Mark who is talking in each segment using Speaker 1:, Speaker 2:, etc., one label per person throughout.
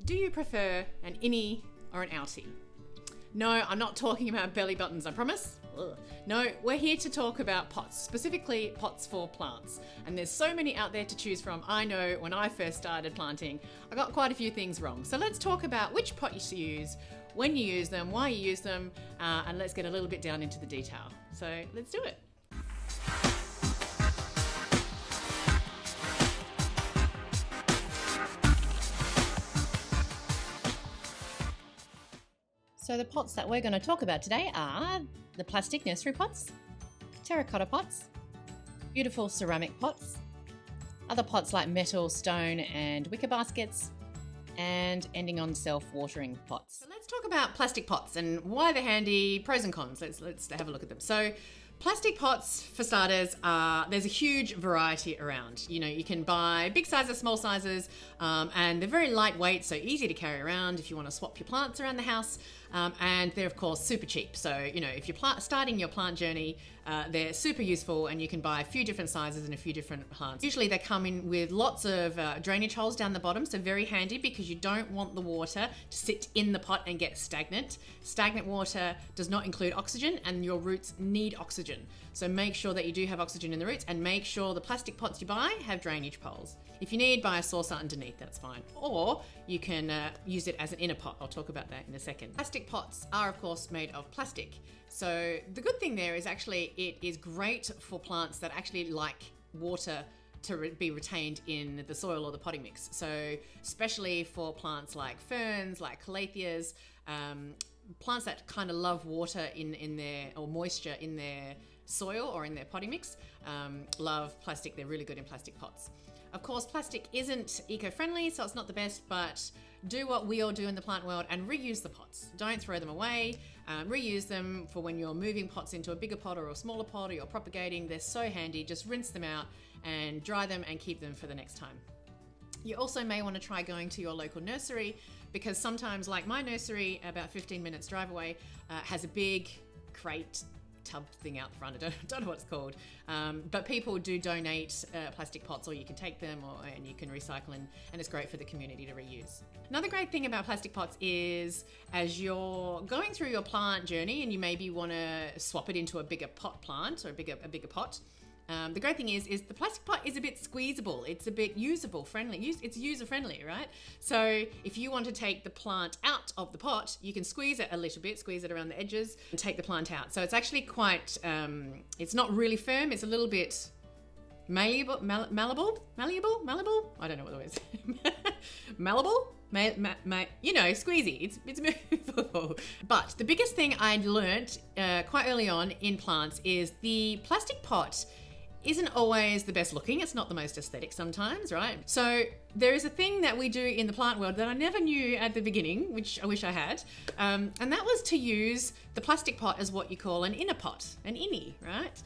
Speaker 1: Do you prefer an innie or an outie? No, I'm not talking about belly buttons, I promise. Ugh. No, we're here to talk about pots, specifically pots for plants. And there's so many out there to choose from. I know when I first started planting, I got quite a few things wrong. So let's talk about which pot you should use, when you use them, why you use them, and let's get a little bit down into the detail. So let's do it. So the pots that we're going to talk about today are the plastic nursery pots, terracotta pots, beautiful ceramic pots, other pots like metal, stone and wicker baskets, and ending on self-watering pots. So let's talk about plastic pots and why they're handy, pros and cons. Let's have a look at them. So plastic pots, for starters, there's a huge variety around. You know, you can buy big sizes, small sizes, and they're very lightweight, so easy to carry around if you want to swap your plants around the house. And they're, of course, super cheap. So, you know, if you're starting your plant journey, they're super useful and you can buy a few different sizes and a few different plants. Usually they come in with lots of drainage holes down the bottom, so very handy because you don't want the water to sit in the pot and get stagnant. Stagnant water does not include oxygen and your roots need oxygen. So make sure that you do have oxygen in the roots and make sure the plastic pots you buy have drainage poles. If you need, buy a saucer underneath, that's fine. Or you can use it as an inner pot. I'll talk about that in a second. Plastic pots are, of course, made of plastic. So the good thing there is actually it is great for plants that actually like water to be retained in the soil or the potting mix. So especially for plants like ferns, like calatheas, plants that kind of love water in their, or moisture in their soil or in their potting mix, love plastic. They're really good in plastic pots. Of course, plastic isn't eco-friendly, so it's not the best, but do what we all do in the plant world and reuse the pots. Don't throw them away. Reuse them for when you're moving pots into a bigger pot or a smaller pot, or you're propagating. They're so handy. Just rinse them out and dry them and keep them for the next time. You also may want to try going to your local nursery, because sometimes, like my nursery, about 15 minutes drive away, has a big crate tub thing out front. I don't know what it's called, but people do donate plastic pots, or you can take them and you can recycle, and it's great for the community to reuse. Another great thing about plastic pots is, as you're going through your plant journey and you maybe want to swap it into a bigger pot plant or a bigger pot, the great thing is the plastic pot is a bit squeezable. It's a bit usable friendly. It's user friendly, right? So if you want to take the plant out of the pot, you can squeeze it a little bit, squeeze it around the edges and take the plant out. So it's actually quite, it's not really firm. It's a little bit malleable. I don't know what the word is. Malleable? You know, squeezy. It's movable. But the biggest thing I learnt quite early on in plants is the plastic pot isn't always the best looking. It's not the most aesthetic sometimes, right? So there is a thing that we do in the plant world that I never knew at the beginning, which I wish I had, and that was to use the plastic pot as what you call an inner pot, an innie, right?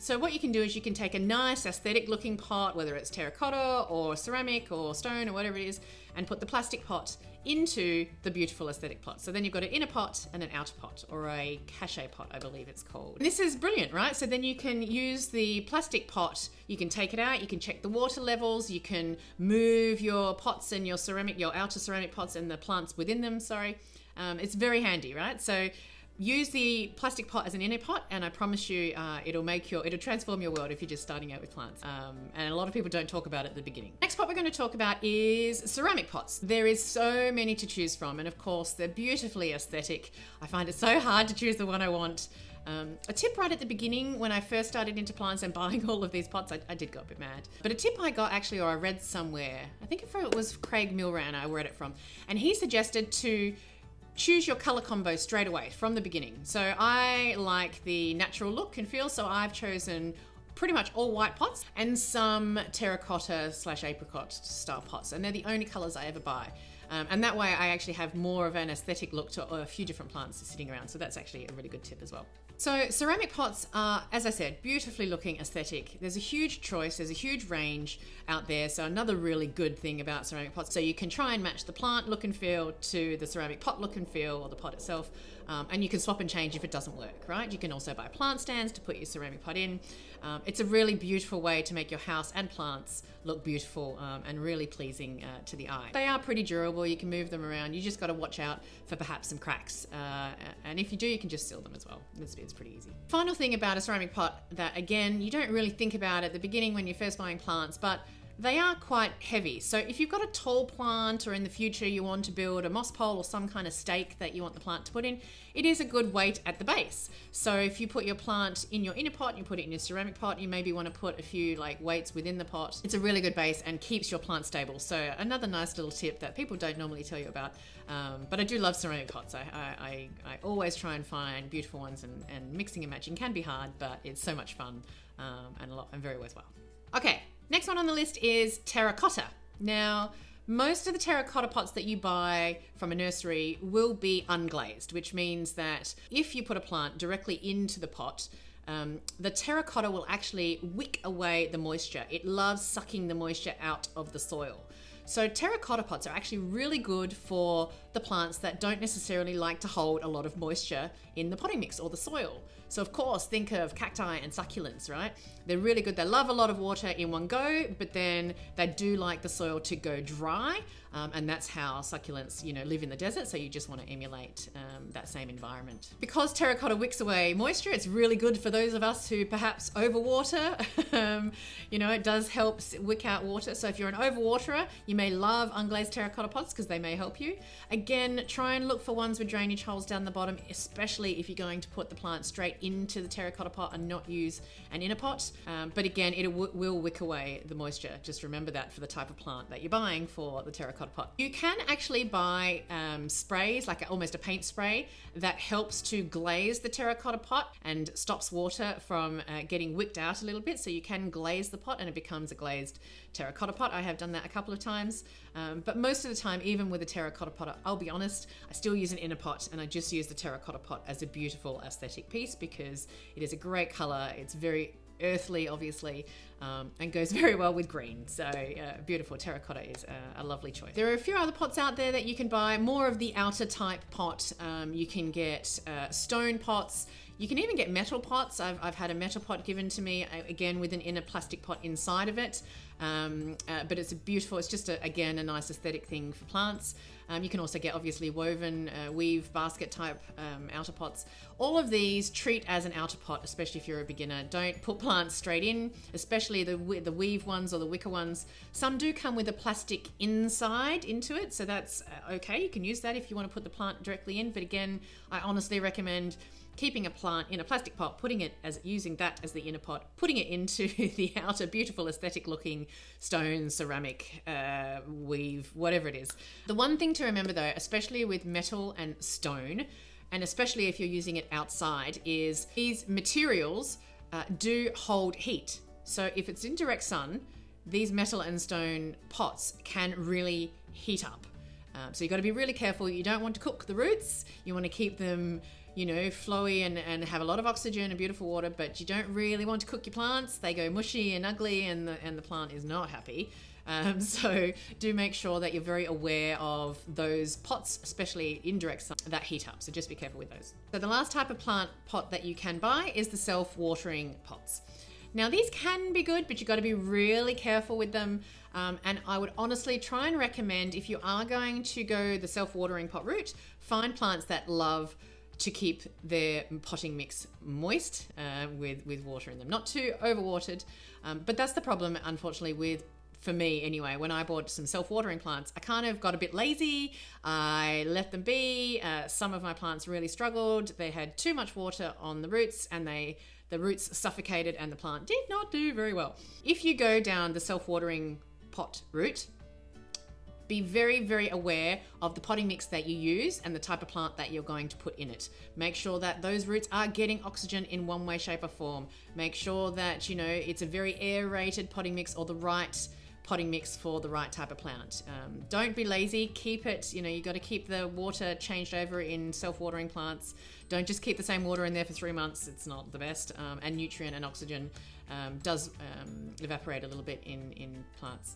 Speaker 1: So what you can do is you can take a nice aesthetic looking pot, whether it's terracotta or ceramic or stone or whatever it is, and put the plastic pot into the beautiful aesthetic pot. So then you've got an inner pot and an outer pot, or a cachet pot, I believe it's called. This is brilliant, right? So then you can use the plastic pot, you can take it out, you can check the water levels, you can move your pots and your outer ceramic pots and the plants within them, it's very handy, right? So use the plastic pot as an inner pot, and I promise you it'll transform your world if you're just starting out with plants. And a lot of people don't talk about it at the beginning. Next pot we're going to talk about is ceramic pots. There is so many to choose from, and of course they're beautifully aesthetic. I find it so hard to choose the one I want. A tip right at the beginning when I first started into plants and buying all of these pots, I did go a bit mad. But a tip I got actually, or I read somewhere, I think it was Craig Milran I read it from, and he suggested to choose your color combo straight away from the beginning. So I like the natural look and feel, so I've chosen pretty much all white pots and some terracotta / apricot style pots, and they're the only colors I ever buy. And that way I actually have more of an aesthetic look to a few different plants sitting around. So that's actually a really good tip as well. So ceramic pots are, as I said, beautifully looking aesthetic. There's a huge choice, there's a huge range out there. So another really good thing about ceramic pots, so you can try and match the plant look and feel to the ceramic pot look and feel, or the pot itself. And you can swap and change if it doesn't work, right? You can also buy plant stands to put your ceramic pot in. It's a really beautiful way to make your house and plants look beautiful and really pleasing to the eye. They are pretty durable. comfortable, you can move them around. You just got to watch out for perhaps some cracks. And if you do, you can just seal them as well. It's pretty easy. Final thing about a ceramic pot that, again, you don't really think about at the beginning when you're first buying plants, but they are quite heavy. So if you've got a tall plant, or in the future you want to build a moss pole or some kind of stake that you want the plant to put in, it is a good weight at the base. So if you put your plant in your inner pot, you put it in your ceramic pot, you maybe want to put a few like weights within the pot. It's a really good base and keeps your plant stable. So another nice little tip that people don't normally tell you about. But I do love ceramic pots. I always try and find beautiful ones, and mixing and matching can be hard, but it's so much fun, and very worthwhile. Okay. Next one on the list is terracotta. Now, most of the terracotta pots that you buy from a nursery will be unglazed, which means that if you put a plant directly into the pot, the terracotta will actually wick away the moisture. It loves sucking the moisture out of the soil. So terracotta pots are actually really good for the plants that don't necessarily like to hold a lot of moisture in the potting mix or the soil. So of course, think of cacti and succulents, right? They're really good. They love a lot of water in one go, but then they do like the soil to go dry. And that's how succulents, live in the desert. So you just want to emulate that same environment. Because terracotta wicks away moisture, it's really good for those of us who perhaps overwater. It does help wick out water. So if you're an overwaterer, you may love unglazed terracotta pots because they may help you. Again, try and look for ones with drainage holes down the bottom, especially if you're going to put the plant straight into the terracotta pot and not use an inner pot. But again, it will wick away the moisture. Just remember that for the type of plant that you're buying for the terracotta pot. You can actually buy sprays, like almost a paint spray, that helps to glaze the terracotta pot and stops water from getting wicked out a little bit. So you can glaze the pot and it becomes a glazed terracotta pot. I have done that a couple of times. But most of the time, even with a terracotta pot, I'll be honest, I still use an inner pot, and I just use the terracotta pot as a beautiful aesthetic piece because it is a great color. It's very earthly, obviously, and goes very well with green. So beautiful. Terracotta is a lovely choice. There are a few other pots out there that you can buy, more of the outer type pot. You can get stone pots. You can even get metal pots. I've had a metal pot given to me, again with an inner plastic pot inside of it. But it's it's just again a nice aesthetic thing for plants. You can also get obviously woven weave basket type outer pots. All of these treat as an outer pot, especially if you're a beginner. Don't put plants straight in, especially the weave ones or the wicker ones. Some do come with a plastic inside into it, so that's okay. You can use that if you want to put the plant directly in. But again, I honestly recommend keeping a plant in a plastic pot, using that as the inner pot, putting it into the outer beautiful aesthetic looking stone, ceramic, weave, whatever it is. The one thing to remember though, especially with metal and stone, and especially if you're using it outside, is these materials do hold heat. So if it's in direct sun, these metal and stone pots can really heat up. So you've got to be really careful. You don't want to cook the roots. You want to keep them flowy and have a lot of oxygen and beautiful water, but you don't really want to cook your plants. They go mushy and ugly and the plant is not happy. So do make sure that you're very aware of those pots, especially in direct sun, that heat up. So just be careful with those. So the last type of plant pot that you can buy is the self-watering pots. Now these can be good, but you've got to be really careful with them. And I would honestly try and recommend, if you are going to go the self-watering pot route, find plants that love to keep their potting mix moist with water in them. Not too overwatered, but that's the problem, unfortunately, for me anyway. When I bought some self-watering plants, I kind of got a bit lazy. I let them be. Some of my plants really struggled. They had too much water on the roots and the roots suffocated and the plant did not do very well. If you go down the self-watering pot route, be very, very aware of the potting mix that you use and the type of plant that you're going to put in it. Make sure that those roots are getting oxygen in one way, shape or form. Make sure that, it's a very aerated potting mix or the right potting mix for the right type of plant. Don't be lazy. Keep it, you got to keep the water changed over in self-watering plants. Don't just keep the same water in there for 3 months. It's not the best. And nutrient and oxygen does evaporate a little bit in plants.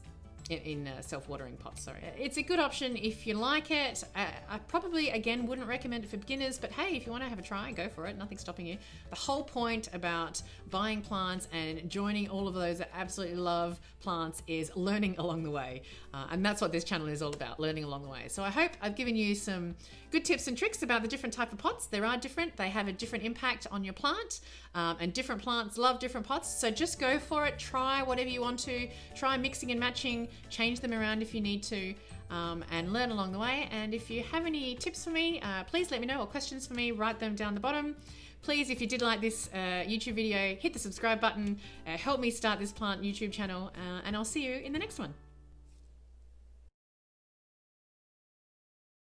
Speaker 2: in self-watering pots. Sorry, it's a good option if you like it. I probably, again, wouldn't recommend it for beginners, but hey, if you want to have a try, go for it. Nothing's stopping you. The whole point about buying plants and joining all of those that absolutely love plants is learning along the way, and that's what this channel is all about, learning along the way. So I hope I've given you some good tips and tricks about the different type of pots. There are different, they have a different impact on your plant, and different plants love different pots. So just go for it, try whatever you want to, try mixing and matching, change them around if you need to, and learn along the way. And if you have any tips for me, please let me know, or questions for me, write them down the bottom. Please, if you did like this YouTube video, hit the subscribe button, help me start this plant YouTube channel, and I'll see you in the next one.